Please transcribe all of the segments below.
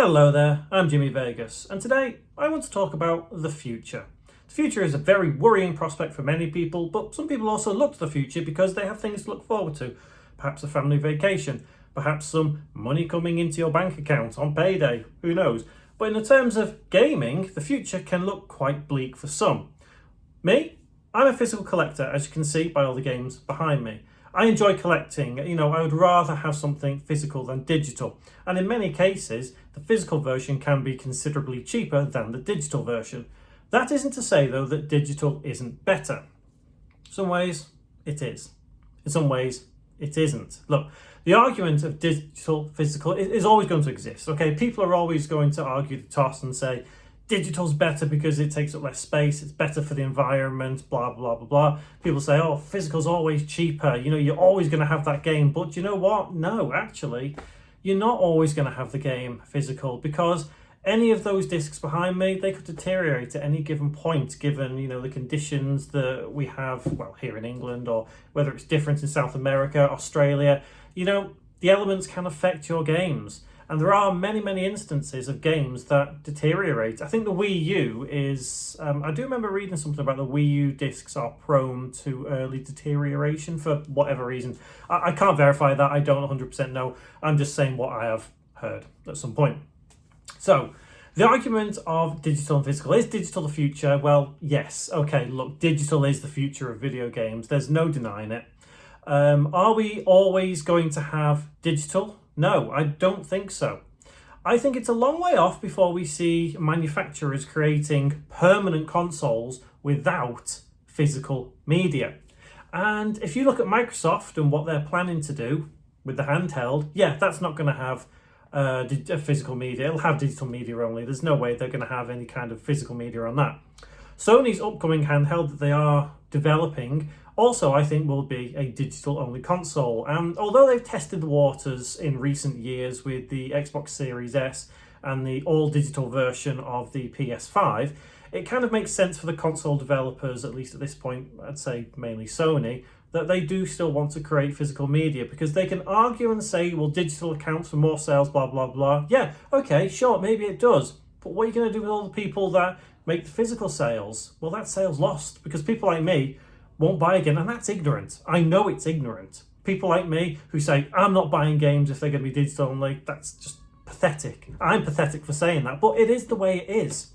Hello there, I'm Jimmy Vegas, and today I want to talk about the future. The future is a very worrying prospect for many people, but some people also look to the future because they have things to look forward to. Perhaps a family vacation, perhaps some money coming into your bank account on payday, who knows. But in the terms of gaming, the future can look quite bleak for some. Me? I'm a physical collector, as you can see by all the games behind me. I enjoy collecting. I would rather have something physical than digital. And in many cases, the physical version can be considerably cheaper than the digital version. That isn't to say, though, that digital isn't better. In some ways, it is. In some ways, it isn't. Look, the argument of digital, physical is always going to exist. Okay, people are always going to argue the toss and say, digital's better because it takes up less space, it's better for the environment, blah, blah, blah, blah. People say, oh, physical's always cheaper, you're always going to have that game. But you know what? No, actually, you're not always going to have the game physical, because any of those discs behind me, they could deteriorate at any given point, given, the conditions that we have, well, here in England, or whether it's different in South America, Australia. The elements can affect your games. And there are many, many instances of games that deteriorate. I think the Wii U is... I do remember reading something about the Wii U discs are prone to early deterioration for whatever reason. I can't verify that. I don't 100% know. I'm just saying what I have heard at some point. So, the argument of digital and physical. Is digital the future? Well, yes. Okay, look, digital is the future of video games. There's no denying it. Are we always going to have digital? No, I don't think so. I think it's a long way off before we see manufacturers creating permanent consoles without physical media. And if you look at Microsoft and what they're planning to do with the handheld, that's not going to have physical media. It'll have digital media only. There's no way they're going to have any kind of physical media on that. Sony's upcoming handheld that they are developing also, I think, will be a digital-only console. And although they've tested the waters in recent years with the Xbox Series S and the all-digital version of the PS5, it kind of makes sense for the console developers, at least at this point, I'd say mainly Sony, that they do still want to create physical media, because they can argue and say, well, digital accounts for more sales, blah, blah, blah. Yeah, okay, sure, maybe it does. But what are you going to do with all the people that make the physical sales? Well, that sale's lost, because people like me won't buy again, and that's ignorant. I know it's ignorant. People like me who say, I'm not buying games if they're going to be digital only, that's just pathetic. I'm pathetic for saying that, but it is the way it is.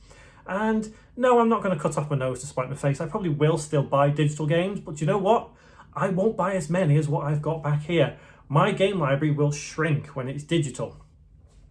And no, I'm not going to cut off my nose to spite my face. I probably will still buy digital games, but you know what? I won't buy as many as what I've got back here. My game library will shrink when it's digital.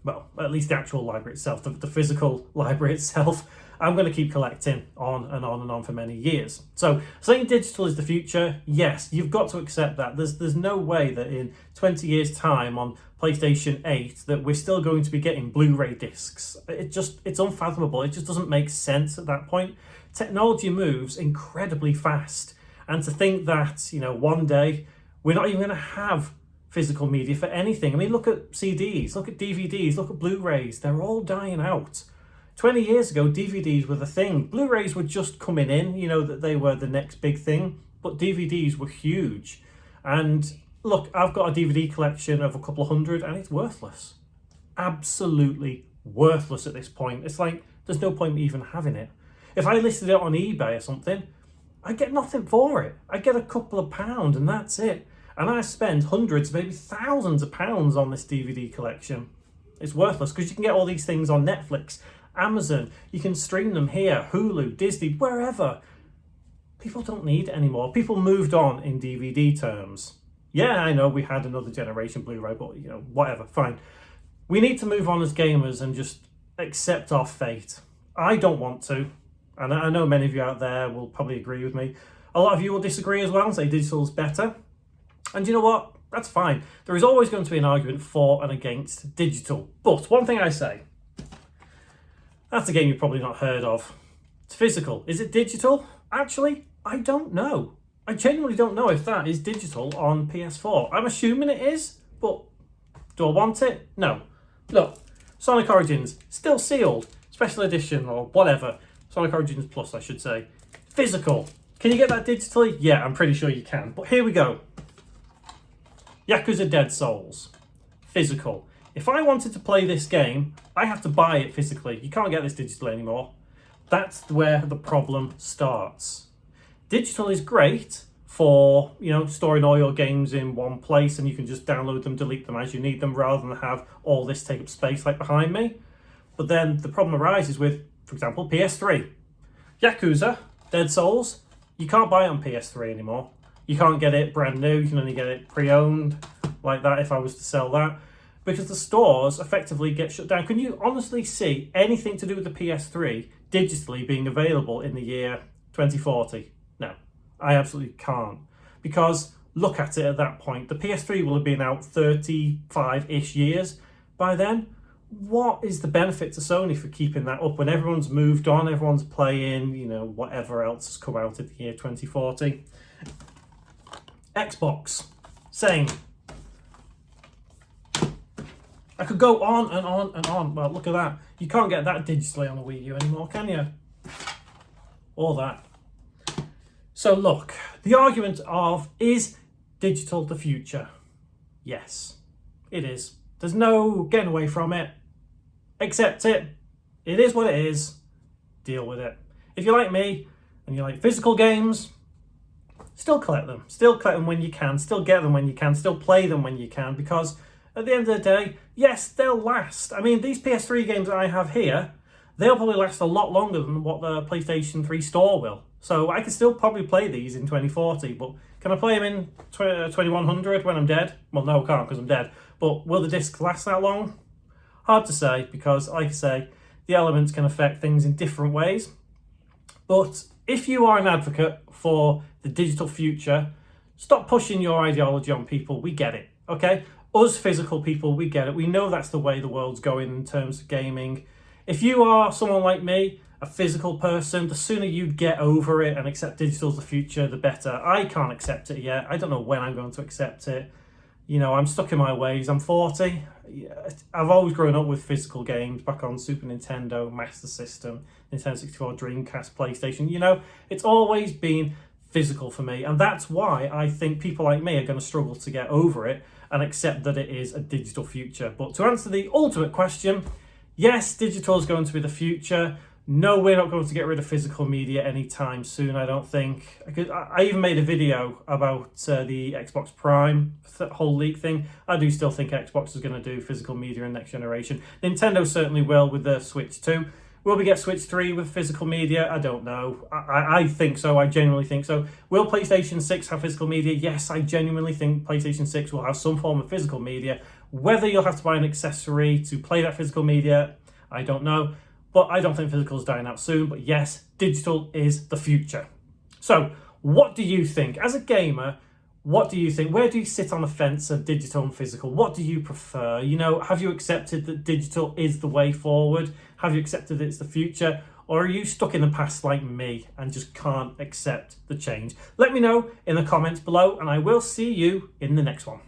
Well, at least the actual library itself, the physical library itself, I'm going to keep collecting on and on and on for many years. So saying digital is the future, yes, you've got to accept that. There's no way that in 20 years' time on PlayStation 8 that we're still going to be getting Blu-ray discs. It's unfathomable. It just doesn't make sense at that point. Technology moves incredibly fast. And to think that, one day we're not even going to have physical media for anything. I mean, look at CDs, look at DVDs, look at Blu-rays. They're all dying out. 20 years ago, DVDs were the thing. Blu-rays were just coming in, that they were the next big thing. But DVDs were huge. And look, I've got a DVD collection of a couple of hundred, and it's worthless. Absolutely worthless at this point. It's like, there's no point even having it. If I listed it on eBay or something, I get nothing for it. I get a couple of pounds, and that's it. And I spend hundreds, maybe thousands of pounds on this DVD collection. It's worthless, because you can get all these things on Netflix, Amazon, you can stream them here, Hulu, Disney, wherever. People don't need it anymore. People moved on in DVD terms. Yeah, I know we had another generation Blu-ray, but whatever, fine. We need to move on as gamers and just accept our fate. I don't want to, and I know many of you out there will probably agree with me. A lot of you will disagree as well and say digital's better. And you know what? That's fine. There is always going to be an argument for and against digital. But one thing I say, that's a game you've probably not heard of. It's physical. Is it digital? Actually, I don't know. I genuinely don't know if that is digital on PS4. I'm assuming it is, but do I want it? No. Look, Sonic Origins, still sealed. Special edition or whatever. Sonic Origins Plus, I should say. Physical. Can you get that digitally? Yeah, I'm pretty sure you can. But here we go. Yakuza Dead Souls. Physical. If I wanted to play this game, I have to buy it physically. You can't get this digitally anymore. That's where the problem starts. Digital is great for, storing all your games in one place, and you can just download them, delete them as you need them, rather than have all this take up space like behind me. But then the problem arises with, for example, PS3. Yakuza, Dead Souls, you can't buy it on PS3 anymore. You can't get it brand new, you can only get it pre-owned, like that if I was to sell that, because the stores effectively get shut down. Can you honestly see anything to do with the PS3 digitally being available in the year 2040? No, I absolutely can't. Because look at it at that point. The PS3 will have been out 35-ish years by then. What is the benefit to Sony for keeping that up when everyone's moved on, everyone's playing, whatever else has come out in the year 2040? Xbox, same. I could go on and on and on. Well, look at that. You can't get that digitally on a Wii U anymore, can you? Or that. So look, the argument of, is digital the future? Yes, it is. There's no getting away from it. Accept it. It is what it is. Deal with it. If you're like me and you like physical games, still collect them. Still collect them when you can. Still get them when you can. Still play them when you can, because at the end of the day, yes, they'll last. I mean, these PS3 games that I have here, they'll probably last a lot longer than what the PlayStation 3 store will. So I can still probably play these in 2040, but can I play them in 2100 when I'm dead? Well, no, I can't because I'm dead. But will the disc last that long? Hard to say, because, like I say, the elements can affect things in different ways. But if you are an advocate for the digital future, stop pushing your ideology on people. We get it, okay? Us physical people, we get it. We know that's the way the world's going in terms of gaming. If you are someone like me, a physical person, the sooner you get over it and accept digital's the future, the better. I can't accept it yet. I don't know when I'm going to accept it. I'm stuck in my ways. I'm 40. I've always grown up with physical games back on Super Nintendo, Master System, Nintendo 64, Dreamcast, PlayStation. It's always been physical for me. And that's why I think people like me are going to struggle to get over it and accept that it is a digital future. But to answer the ultimate question, yes, digital is going to be the future. No, we're not going to get rid of physical media anytime soon, I don't think. I even made a video about the Xbox Prime whole leak thing. I do still think Xbox is going to do physical media in next generation. Nintendo certainly will with the Switch 2. Will we get Switch 3 with physical media? I don't know. I think so. I genuinely think so. Will PlayStation 6 have physical media? Yes, I genuinely think PlayStation 6 will have some form of physical media. Whether you'll have to buy an accessory to play that physical media, I don't know. But I don't think physical is dying out soon. But yes, digital is the future. So what do you think? As a gamer, what do you think? Where do you sit on the fence of digital and physical? What do you prefer? Have you accepted that digital is the way forward? Have you accepted that it's the future? Or are you stuck in the past like me and just can't accept the change? Let me know in the comments below, and I will see you in the next one.